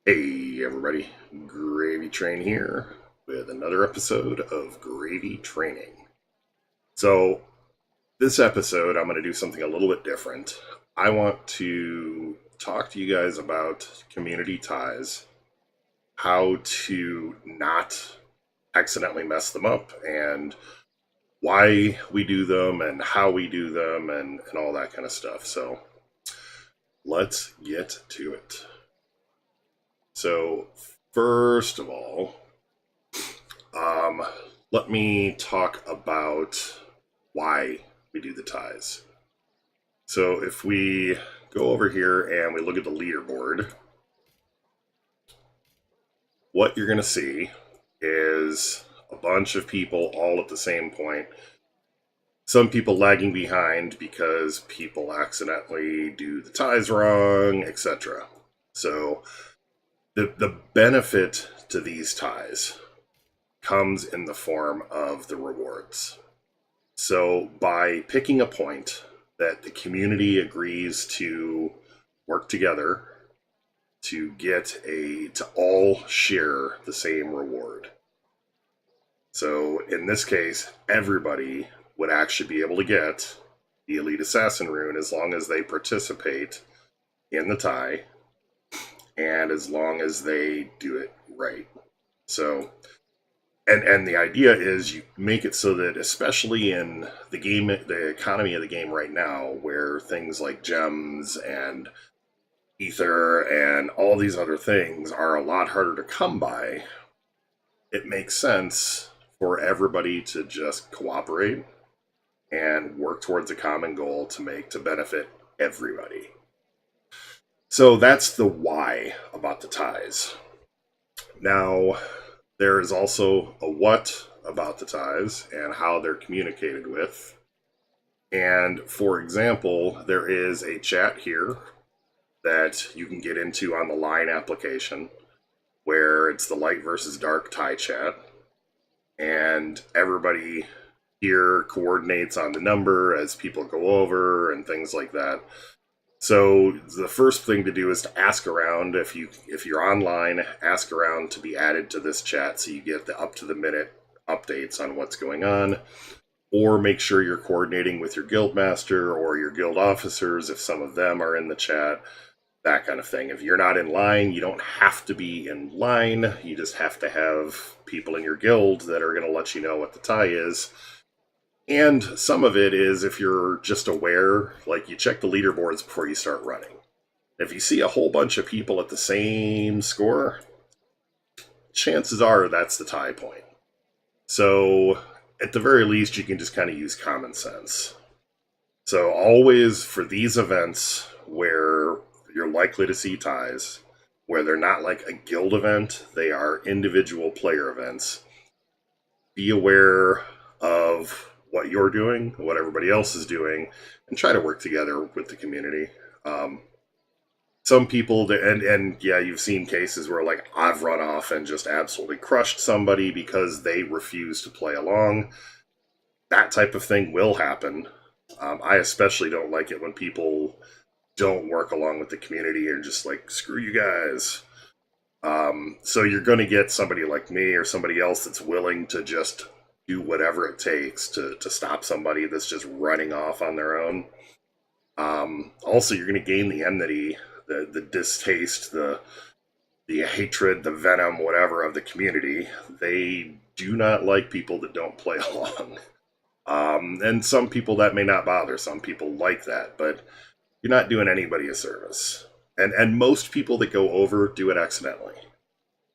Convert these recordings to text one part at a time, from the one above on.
Hey everybody, GravyTrain here with another episode of GravyTraining. So, this episode I'm going to do something a little bit different. I want to talk to you guys about community ties, how to not accidentally mess them up, and why we do them, and how we do them, and all that kind of stuff. So, let's get to it. So, first of all, Um, let me talk about why we do the ties. So if we go over here and we look at the leaderboard, what you're going to see is a bunch of people all at the same point. Some people lagging behind because people accidentally do the ties wrong, etc. So the benefit to these ties comes in the form of the rewards. So by picking a point that the community agrees to work together to all share the same reward. So in this case, everybody would actually be able to get the Elite Assassin rune as long as they participate in the tie and as long as they do it right. So and the idea is you make it so that, especially in the game, the economy of the game right now, where things like gems and ether and all these other things are a lot harder to come by, it makes sense for everybody to just cooperate and work towards a common goal to benefit everybody. So that's the why about the ties. Now, there is also a what about the ties and how they're communicated with. And for example, there is a chat here that you can get into on the Line application where it's the light versus dark tie chat. And everybody here coordinates on the number as people go over and things like that. So the first thing to do is to ask around. If you're online, ask around to be added to this chat so you get the up to the minute updates on what's going on. Or make sure you're coordinating with your guild master or your guild officers if some of them are in the chat, that kind of thing. If you're not in line, you don't have to be in line. You just have to have people in your guild that are going to let you know what the tie is. And some of it is if you're just aware, like you check the leaderboards before you start running. If you see a whole bunch of people at the same score, chances are that's the tie point. So at the very least, you can just kind of use common sense. So always for these events where you're likely to see ties, where they're not like a guild event, they are individual player events, be aware of what you're doing, what everybody else is doing, and try to work together with the community. Some people, and yeah, you've seen cases where like I've run off and just absolutely crushed somebody because they refuse to play along. That type of thing will happen. I especially don't like it when people don't work along with the community and just like, screw you guys. So you're going to get somebody like me or somebody else that's willing to just do whatever it takes to stop somebody that's just running off on their own. Also, you're going to gain the enmity, the distaste, the hatred, the venom, whatever of the community. They do not like people that don't play along. And some people that may not bother. Some people like that, but you're not doing anybody a service. And most people that go over do it accidentally.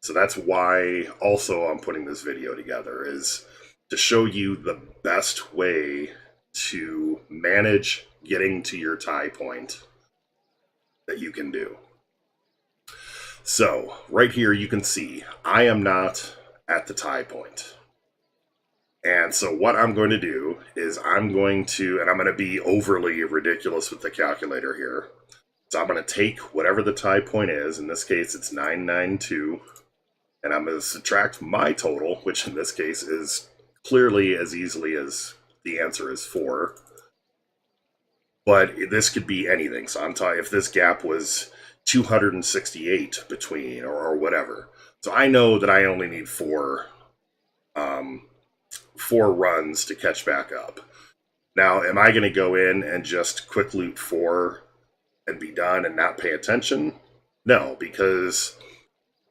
So that's why also I'm putting this video together, is to show you the best way to manage getting to your tie point that you can do. So right here you can see I am not at the tie point. And so what I'm going to do is I'm going to be overly ridiculous with the calculator here. So I'm going to take whatever the tie point is. In this case, it's 992. And I'm going to subtract my total, which in this case is clearly as easily as the answer is 4. But this could be anything. So I'm talking, if this gap was 268 between or whatever. So I know that I only need four runs to catch back up. Now, am I going to go in and just quick loot 4 and be done and not pay attention? No, because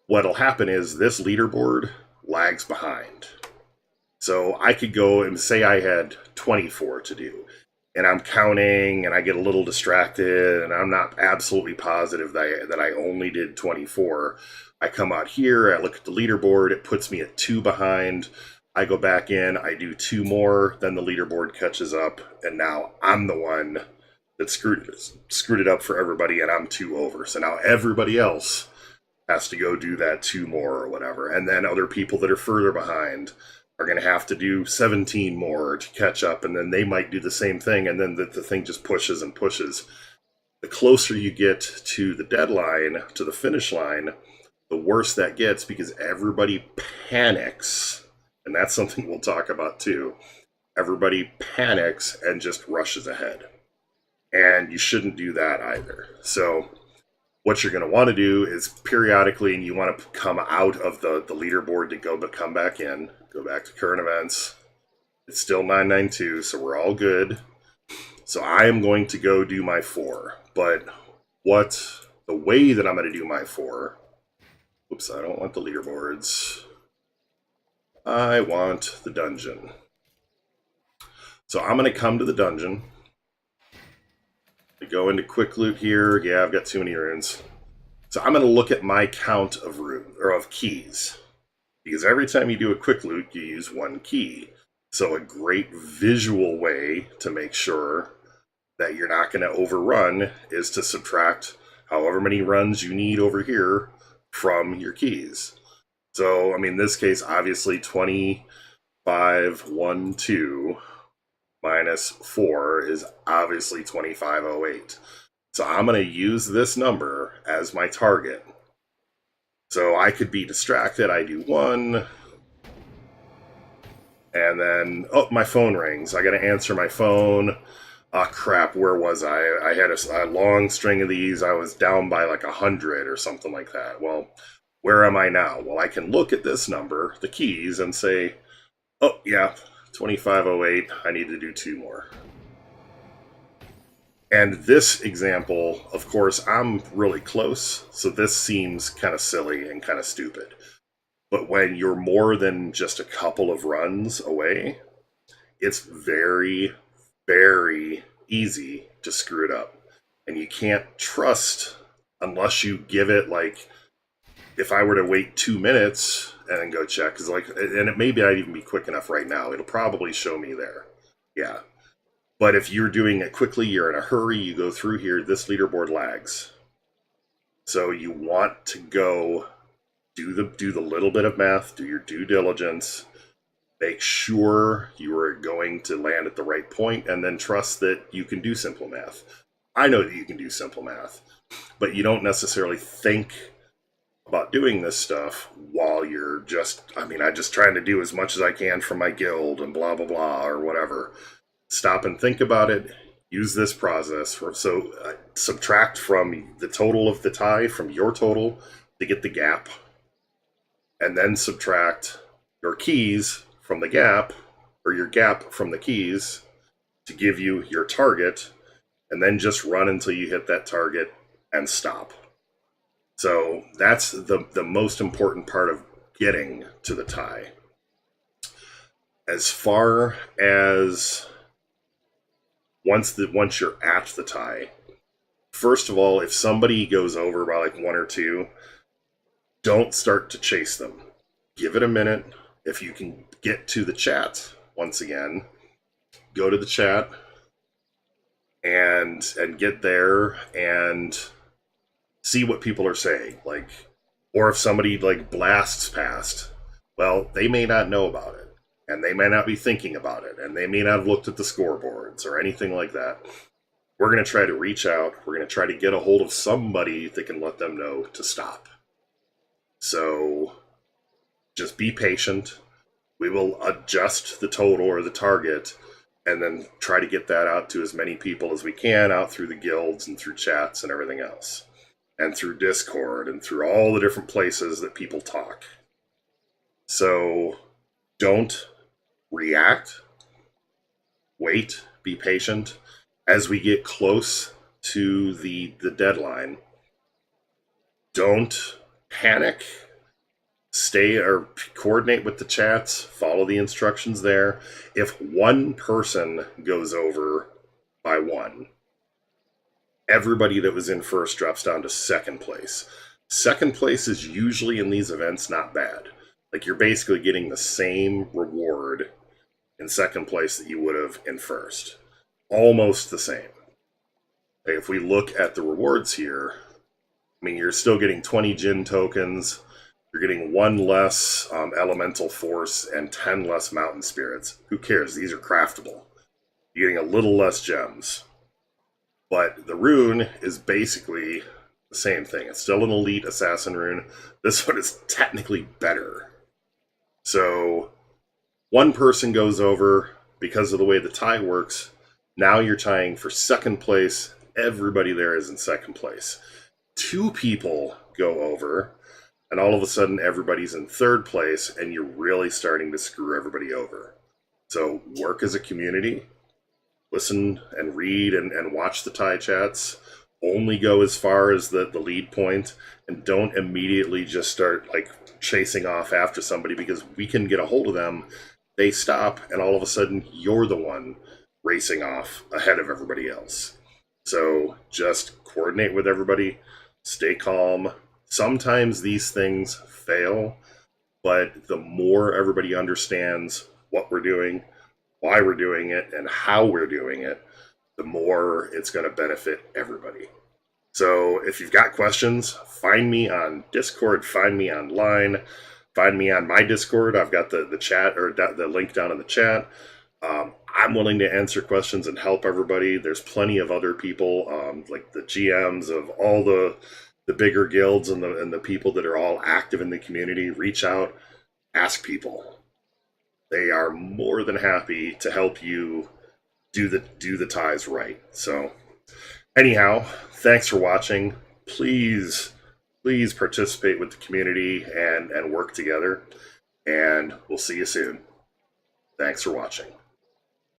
what'll happen is this leaderboard lags behind. So I could go and say I had 24 to do, and I'm counting and I get a little distracted and I'm not absolutely positive that I only did 24. I come out here, I look at the leaderboard, it puts me at 2 behind. I go back in, I do 2 more, then the leaderboard catches up, and now I'm the one that screwed it up for everybody, and I'm 2 over. So now everybody else has to go do that 2 more or whatever. And then other people that are further behind are going to have to do 17 more to catch up, and then they might do the same thing, and then the thing just pushes and pushes. The closer you get to the deadline, to the finish line, the worse that gets, because everybody panics. And that's something we'll talk about too. Everybody panics and just rushes ahead. And you shouldn't do that either. So what you're going to want to do is periodically, and you want to come out of the leaderboard to come back in, go back to current events. It's still 992, so we're all good. So I am going to go do my 4. But the way that I'm going to do my 4, oops, I don't want the leaderboards. I want the dungeon. So I'm going to come to the dungeon. I go into quick loot here. Yeah, I've got too many runes. So I'm going to look at my count of of keys. Because every time you do a quick loot, you use 1 key. So a great visual way to make sure that you're not going to overrun is to subtract however many runs you need over here from your keys. So, I mean, in this case, obviously 25, 1, 2 minus 4 is obviously 2508. So I'm going to use this number as my target. So I could be distracted. I do 1. And then, oh, my phone rings. I got to answer my phone. Oh, crap, where was I? I had a long string of these. I was down by like 100 or something like that. Well, where am I now? Well, I can look at this number, the keys, and say, oh, yeah, 2508, I need to do 2 more. And this example, of course, I'm really close, so this seems kind of silly and kind of stupid. But when you're more than just a couple of runs away, it's very, very easy to screw it up. And you can't trust unless you give it, like, if I were to wait 2 minutes and then go check, because and it maybe I'd even be quick enough right now. It'll probably show me there. Yeah. But if you're doing it quickly, you're in a hurry, you go through here, this leaderboard lags. So you want to go do the little bit of math, do your due diligence, make sure you are going to land at the right point, and then trust that you can do simple math. I know that you can do simple math, but you don't necessarily think about doing this stuff while you're I'm just trying to do as much as I can for my guild and blah, blah, blah, or whatever. Stop and think about it. Use this process. Subtract from the total of the tie from your total to get the gap. And then subtract your keys from the gap, or your gap from the keys, to give you your target. And then just run until you hit that target and stop. So that's the most important part of getting to the tie. As far as once you're at the tie, first of all, if somebody goes over by like 1 or 2, don't start to chase them. Give it a minute. If you can get to the chat, once again, go to the chat and get there and see what people are saying. Like, or if somebody like blasts past, well, they may not know about it, and they may not be thinking about it, and they may not have looked at the scoreboards or anything like that. We're going to try to reach out. We're going to try to get a hold of somebody that can let them know to stop. So just be patient. We will adjust the total or the target and then try to get that out to as many people as we can, out through the guilds and through chats and everything else. and through Discord and through all the different places that people talk. So don't react. Wait, be patient. As we get close to the deadline, don't panic. Stay or coordinate with the chats, follow the instructions there. If one person goes over by one, everybody that was in first drops down to second place. Second place is usually in these events not bad. Like you're basically getting the same reward in second place that you would have in first. Almost the same. If we look at the rewards here, I mean, you're still getting 20 Jinn tokens. You're getting 1 less elemental force and 10 less mountain spirits. Who cares? These are craftable. You're getting a little less gems. But the rune is basically the same thing. It's still an elite assassin rune. This one is technically better. So one person goes over because of the way the tie works. Now you're tying for second place. Everybody there is in second place. 2 people go over, and all of a sudden everybody's in third place, and you're really starting to screw everybody over. So work as a community. Listen and read and watch the tie chats. Only go as far as the lead point, and don't immediately just start like chasing off after somebody, because we can get a hold of them. They stop, and all of a sudden you're the one racing off ahead of everybody else. So just coordinate with everybody. Stay calm. Sometimes these things fail, but the more everybody understands what we're doing, why we're doing it, and how we're doing it, the more it's going to benefit everybody. So if you've got questions, find me on Discord, find me online, find me on my Discord. I've got the chat, or the link down in the chat. I'm willing to answer questions and help everybody. There's plenty of other people, like the GMs of all the bigger guilds and the people that are all active in the community. Reach out, ask people. They are more than happy to help you do the ties right. So anyhow, thanks for watching. Please participate with the community and work together. And we'll see you soon. Thanks for watching.